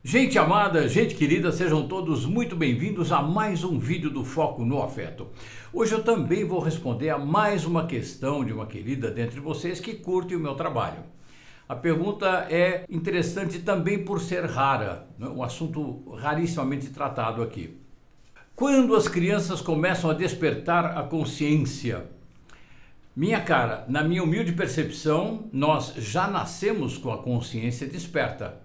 Gente amada, gente querida, sejam todos muito bem-vindos a mais um vídeo do Foco no Afeto. Hoje eu também vou responder a mais uma questão de uma querida dentre vocês que curte o meu trabalho. A pergunta é interessante também por ser rara, um assunto rarissimamente tratado aqui. Quando as crianças começam a despertar a consciência? Minha cara, na minha humilde percepção, nós já nascemos com a consciência desperta.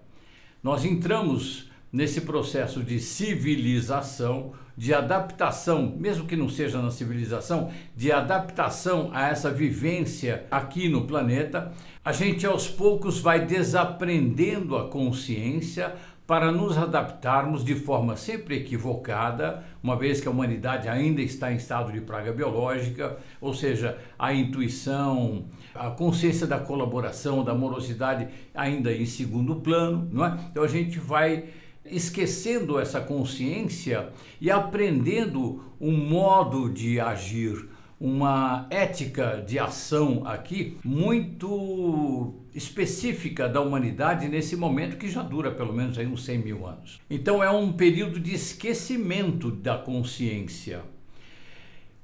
Nós entramos nesse processo de civilização, de adaptação, mesmo que não seja na civilização, de adaptação a essa vivência aqui no planeta. A gente aos poucos vai desaprendendo a consciência para nos adaptarmos de forma sempre equivocada, uma vez que a humanidade ainda está em estado de praga biológica, ou seja, a intuição, a consciência da colaboração, da amorosidade ainda em segundo plano, não é? Então a gente vai esquecendo essa consciência e aprendendo um modo de agir, uma ética de ação aqui muito específica da humanidade nesse momento que já dura pelo menos aí uns 100 mil anos. Então é um período de esquecimento da consciência.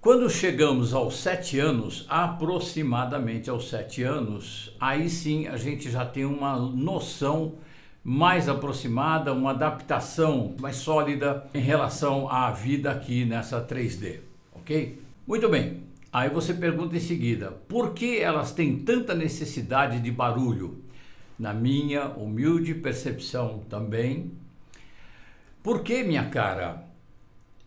Quando chegamos aos 7 anos, aproximadamente aos 7 anos, aí sim a gente já tem uma noção mais aproximada, uma adaptação mais sólida em relação à vida aqui nessa 3D, ok? Muito bem, aí você pergunta em seguida, por que elas têm tanta necessidade de barulho? Na minha humilde percepção também. Por que, minha cara?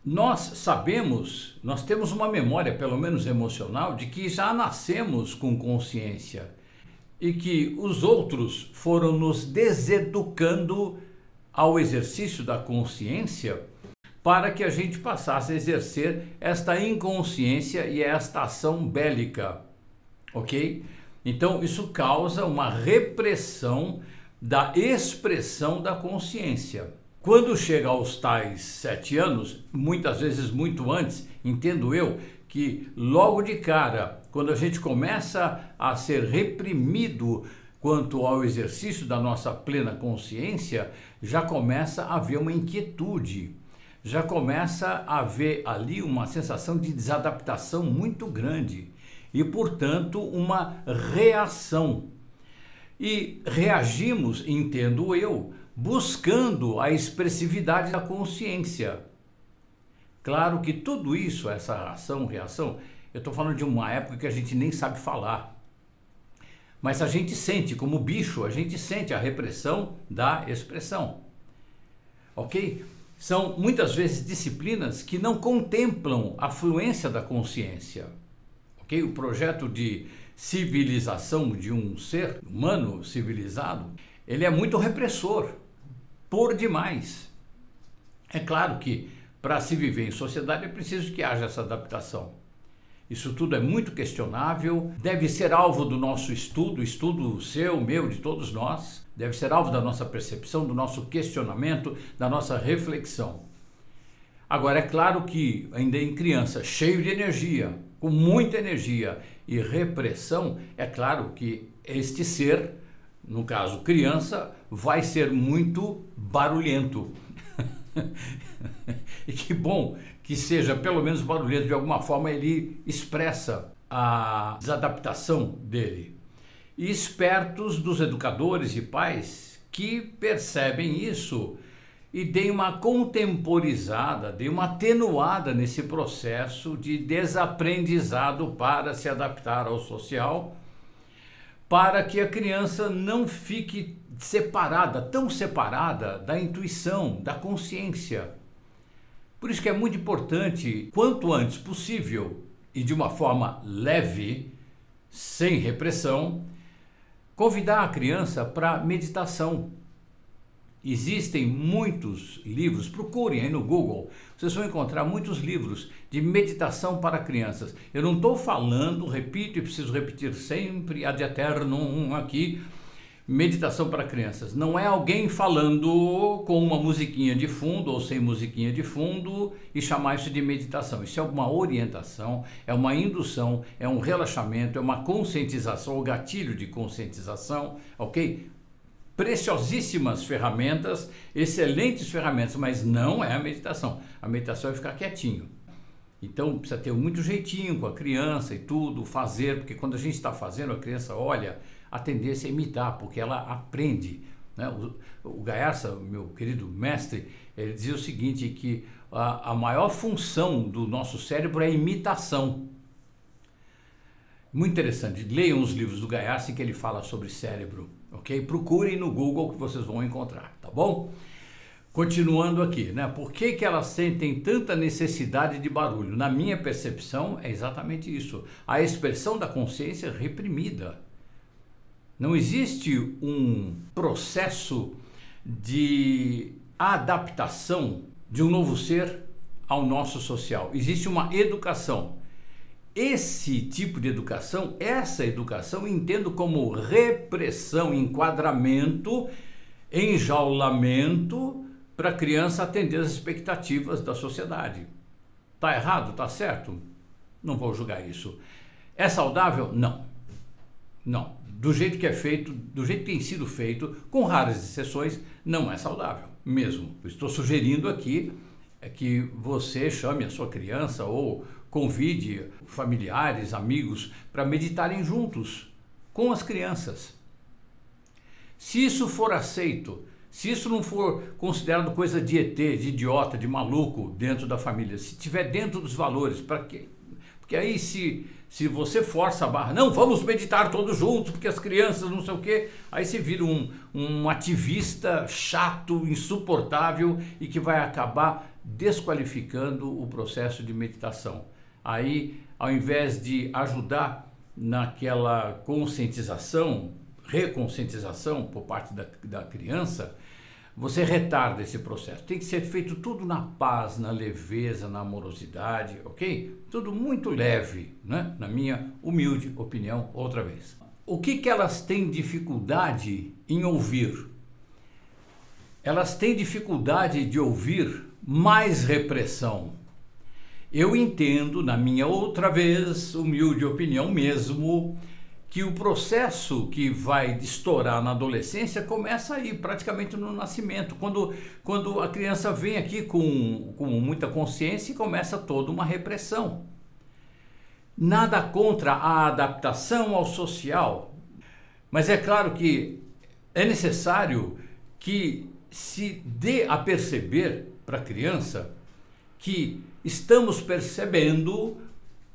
Nós sabemos, nós temos uma memória, pelo menos emocional, de que já nascemos com consciência e que os outros foram nos deseducando ao exercício da consciência para que a gente passasse a exercer esta inconsciência e esta ação bélica, ok? Então isso causa uma repressão da expressão da consciência. Quando chega aos tais 7 anos, muitas vezes muito antes, entendo eu, que logo de cara, quando a gente começa a ser reprimido quanto ao exercício da nossa plena consciência, já começa a haver uma inquietude, já começa a haver ali uma sensação de desadaptação muito grande e, portanto, uma reação. E reagimos, entendo eu, buscando a expressividade da consciência. Claro que tudo isso, essa ação, reação, eu estou falando de uma época que a gente nem sabe falar. Mas a gente sente, como bicho, a gente sente a repressão da expressão. Ok? São muitas vezes disciplinas que não contemplam a fluência da consciência. Ok? O projeto de civilização de um ser humano civilizado, ele é muito repressor, por demais. É claro que para se viver em sociedade é preciso que haja essa adaptação. Isso tudo é muito questionável, deve ser alvo do nosso estudo seu, meu, de todos nós, deve ser alvo da nossa percepção, do nosso questionamento, da nossa reflexão. Agora, é claro que ainda em criança, cheio de energia, com muita energia e repressão, é claro que este ser, no caso criança, vai ser muito barulhento. E que bom que seja pelo menos barulhento, de alguma forma ele expressa a desadaptação dele. E espertos dos educadores e pais que percebem isso e deem uma contemporizada, deem uma atenuada nesse processo de desaprendizado para se adaptar ao social, para que a criança não fique separada, tão separada da intuição, da consciência. Por isso que é muito importante, quanto antes possível e de uma forma leve, sem repressão, convidar a criança para meditação. Existem muitos livros, procurem aí no Google, vocês vão encontrar muitos livros de meditação para crianças. Eu não estou falando, repito e preciso repetir sempre, ad eternum aqui, meditação para crianças. Não é alguém falando com uma musiquinha de fundo ou sem musiquinha de fundo e chamar isso de meditação. Isso é uma orientação, é uma indução, é um relaxamento, é uma conscientização, o gatilho de conscientização, ok? preciosíssimas ferramentas, excelentes ferramentas, mas não é a meditação. A meditação é ficar quietinho. Então precisa ter muito jeitinho com a criança e tudo, fazer, porque quando a gente está fazendo, a criança olha, a tendência é imitar, porque ela aprende, né? O Gayarsa, meu querido mestre, ele dizia o seguinte, que a maior função do nosso cérebro é a imitação. Muito interessante, leiam os livros do Gayarsa em que ele fala sobre cérebro, ok? Procurem no Google que vocês vão encontrar, tá bom? Continuando aqui, né? Por que que elas sentem tanta necessidade de barulho? Na minha percepção é exatamente isso, a expressão da consciência reprimida. Não existe um processo de adaptação de um novo ser ao nosso social, existe uma educação. Esse tipo de educação, essa educação, entendo como repressão, enquadramento, enjaulamento para a criança atender às expectativas da sociedade. Tá errado? Tá certo? Não vou julgar isso. É saudável? Não. Não. Do jeito que é feito, do jeito que tem sido feito, com raras exceções, não é saudável mesmo. Eu estou sugerindo aqui que você chame a sua criança ou convide familiares, amigos para meditarem juntos com as crianças. Se isso for aceito, se isso não for considerado coisa de ET, de idiota, de maluco dentro da família, se estiver dentro dos valores, para quê? Porque aí se você força a barra, não, vamos meditar todos juntos, porque as crianças não sei o quê, aí você vira um ativista chato, insuportável e que vai acabar desqualificando o processo de meditação. Aí, ao invés de ajudar naquela conscientização, reconscientização por parte da criança, você retarda esse processo. Tem que ser feito tudo na paz, na leveza, na amorosidade, ok? Tudo muito leve, né? Na minha humilde opinião, outra vez. O que elas têm dificuldade em ouvir? Elas têm dificuldade de ouvir mais repressão. Eu entendo, na minha outra vez, humilde opinião mesmo, que o processo que vai estourar na adolescência começa aí, praticamente no nascimento, quando a criança vem aqui com muita consciência e começa toda uma repressão. Nada contra a adaptação ao social, mas é claro que é necessário que se dê a perceber para a criança que estamos percebendo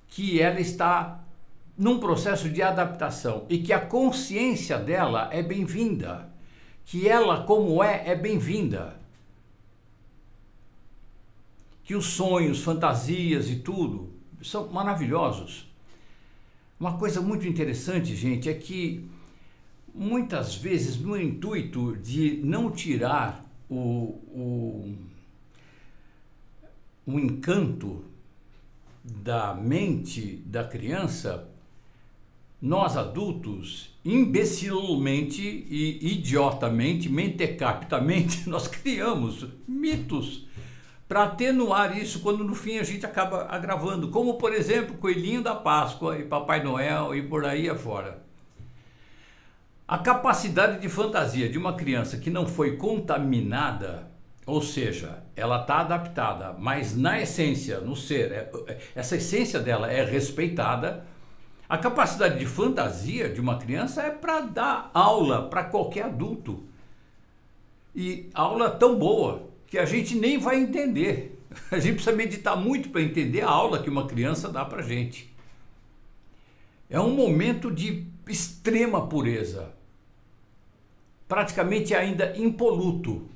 que ela está num processo de adaptação e que a consciência dela é bem-vinda, que ela como é bem-vinda, que os sonhos, fantasias e tudo são maravilhosos. Uma coisa muito interessante, gente, é que muitas vezes no intuito de não tirar o encanto da mente da criança, nós adultos, imbecilmente e idiotamente, mentecaptamente, nós criamos mitos para atenuar isso, quando no fim a gente acaba agravando, como por exemplo, Coelhinho da Páscoa e Papai Noel e por aí afora. A capacidade de fantasia de uma criança que não foi contaminada, ou seja, ela está adaptada, mas na essência, no ser, essa essência dela é respeitada. A capacidade de fantasia de uma criança é para dar aula para qualquer adulto. E aula tão boa que a gente nem vai entender. A gente precisa meditar muito para entender a aula que uma criança dá para a gente. É um momento de extrema pureza, praticamente ainda impoluto.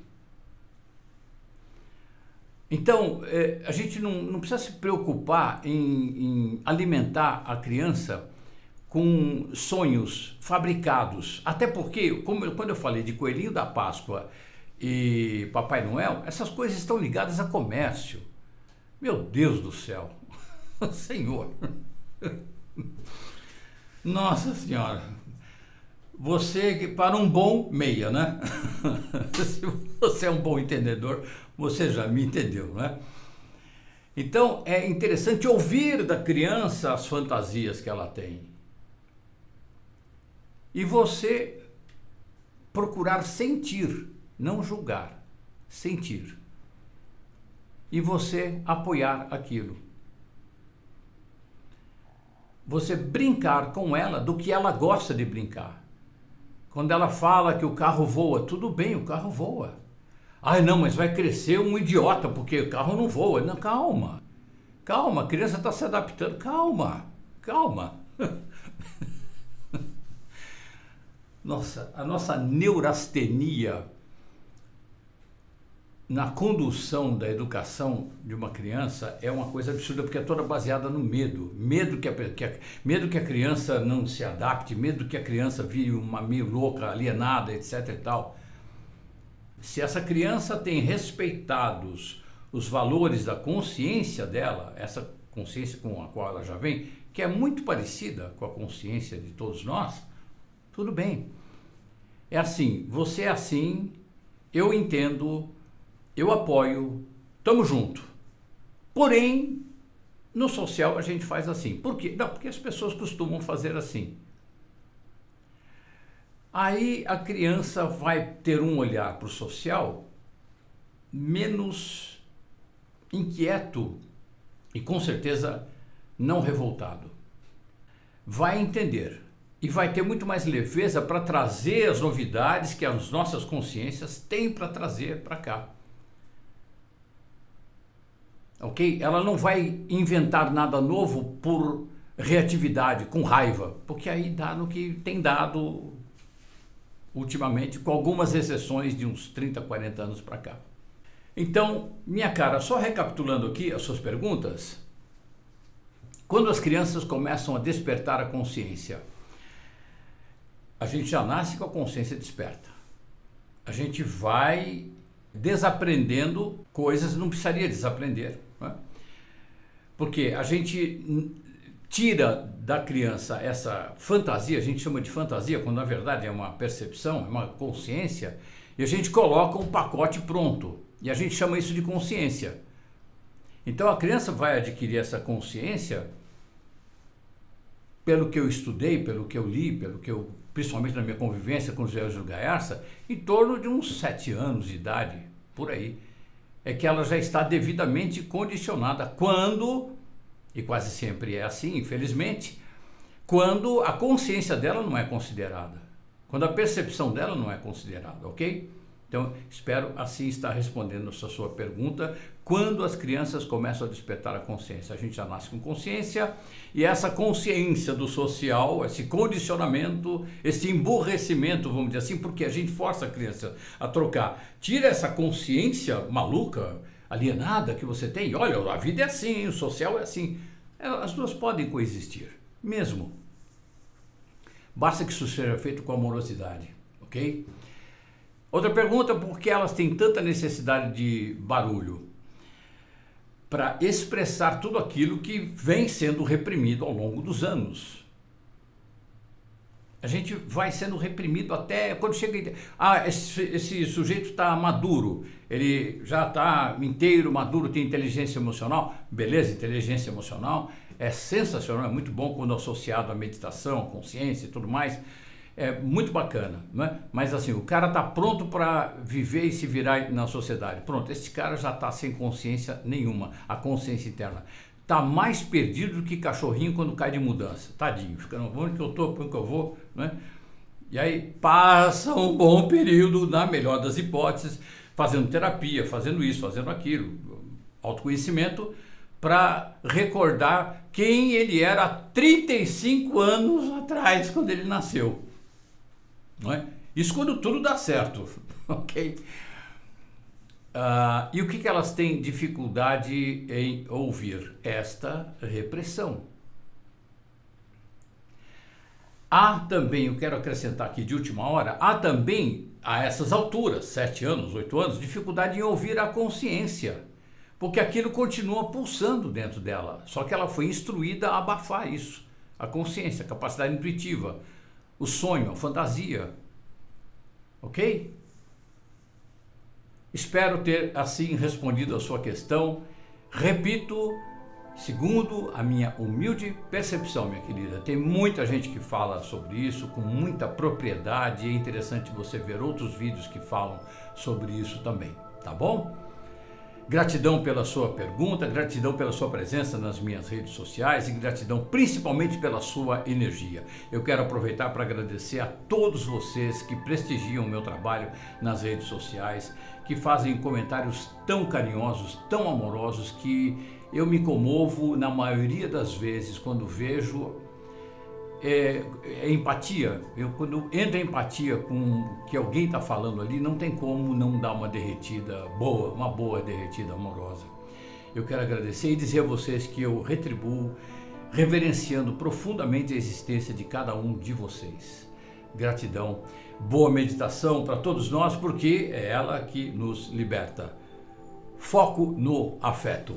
Então, a gente não precisa se preocupar em alimentar a criança com sonhos fabricados. Até porque, quando eu falei de Coelhinho da Páscoa e Papai Noel, essas coisas estão ligadas a comércio. Meu Deus do céu! Senhor! Nossa Senhora! Você, para um bom meia, né? Se você é um bom entendedor, você já me entendeu, né? Então, é interessante ouvir da criança as fantasias que ela tem. E você procurar sentir, não julgar, sentir. E você apoiar aquilo. Você brincar com ela do que ela gosta de brincar. Quando ela fala que o carro voa, tudo bem, o carro voa. Ai, não, mas vai crescer um idiota porque o carro não voa. Não, calma. Calma, a criança está se adaptando. Calma, calma. Nossa, a nossa neurastenia na condução da educação de uma criança é uma coisa absurda, porque é toda baseada no medo. Medo que a criança não se adapte, medo que a criança vire uma meio louca, alienada, etc. e tal. Se essa criança tem respeitados os valores da consciência dela, essa consciência com a qual ela já vem, que é muito parecida com a consciência de todos nós, tudo bem. É assim, você é assim, eu entendo, eu apoio, tamo junto. Porém, no social a gente faz assim. Por quê? Não, porque as pessoas costumam fazer assim. Aí a criança vai ter um olhar para o social menos inquieto e com certeza não revoltado. Vai entender e vai ter muito mais leveza para trazer as novidades que as nossas consciências têm para trazer para cá. Ok? Ela não vai inventar nada novo por reatividade, com raiva, porque aí dá no que tem dado ultimamente, com algumas exceções de uns 30, 40 anos para cá. Então, minha cara, só recapitulando aqui as suas perguntas, quando as crianças começam a despertar a consciência, a gente já nasce com a consciência desperta. A gente vai desaprendendo coisas, não precisaria desaprender, né? Porque a gente tira da criança essa fantasia, a gente chama de fantasia, quando na verdade é uma percepção, é uma consciência, e a gente coloca um pacote pronto, e a gente chama isso de consciência. Então a criança vai adquirir essa consciência, pelo que eu estudei, pelo que eu li, pelo que eu, principalmente na minha convivência com o José Júlio Gaiarsa, em torno de uns 7 anos de idade, por aí, é que ela já está devidamente condicionada quando, e quase sempre é assim, infelizmente, quando a consciência dela não é considerada, quando a percepção dela não é considerada, ok? Então, espero assim estar respondendo essa sua pergunta. Quando as crianças começam a despertar a consciência, a gente já nasce com consciência, e essa consciência do social, esse condicionamento, esse emburrecimento, vamos dizer assim, porque a gente força a criança a trocar. Tira essa consciência maluca, alienada que você tem, olha, a vida é assim, o social é assim. As duas podem coexistir, mesmo. Basta que isso seja feito com amorosidade, ok? Outra pergunta, por que elas têm tanta necessidade de barulho? Para expressar tudo aquilo que vem sendo reprimido ao longo dos anos. A gente vai sendo reprimido até quando chega... esse sujeito está maduro, ele já está inteiro, maduro, tem inteligência emocional. Beleza, inteligência emocional é sensacional, é muito bom quando associado à meditação, consciência e tudo mais. É muito bacana, né? Mas assim, o cara está pronto para viver e se virar na sociedade. Pronto, esse cara já está sem consciência nenhuma, a consciência interna. Está mais perdido do que cachorrinho quando cai de mudança. Tadinho, fica no onde que eu estou, para onde que eu vou, né? E aí passa um bom período, na melhor das hipóteses, fazendo terapia, fazendo isso, fazendo aquilo, autoconhecimento, para recordar quem ele era há 35 anos atrás, quando ele nasceu. Não é? Isso quando tudo dá certo, ok? E o que elas têm dificuldade em ouvir? Esta repressão. Há também, eu quero acrescentar aqui de última hora, há também, a essas alturas, 7 anos, 8 anos, dificuldade em ouvir a consciência, porque aquilo continua pulsando dentro dela, só que ela foi instruída a abafar isso, a consciência, a capacidade intuitiva, o sonho, a fantasia, ok? Espero ter assim respondido a sua questão. Repito, Segundo a minha humilde percepção, minha querida, tem muita gente que fala sobre isso com muita propriedade e é interessante você ver outros vídeos que falam sobre isso também, tá bom? Gratidão pela sua pergunta, gratidão pela sua presença nas minhas redes sociais e gratidão principalmente pela sua energia. Eu quero aproveitar para agradecer a todos vocês que prestigiam o meu trabalho nas redes sociais, que fazem comentários tão carinhosos, tão amorosos, que eu me comovo na maioria das vezes quando vejo empatia. Quando entra empatia com o que alguém está falando ali, não tem como não dar uma derretida boa, uma boa derretida amorosa. Eu quero agradecer e dizer a vocês que eu retribuo reverenciando profundamente a existência de cada um de vocês. Gratidão, boa meditação para todos nós, porque é ela que nos liberta. Foco no afeto.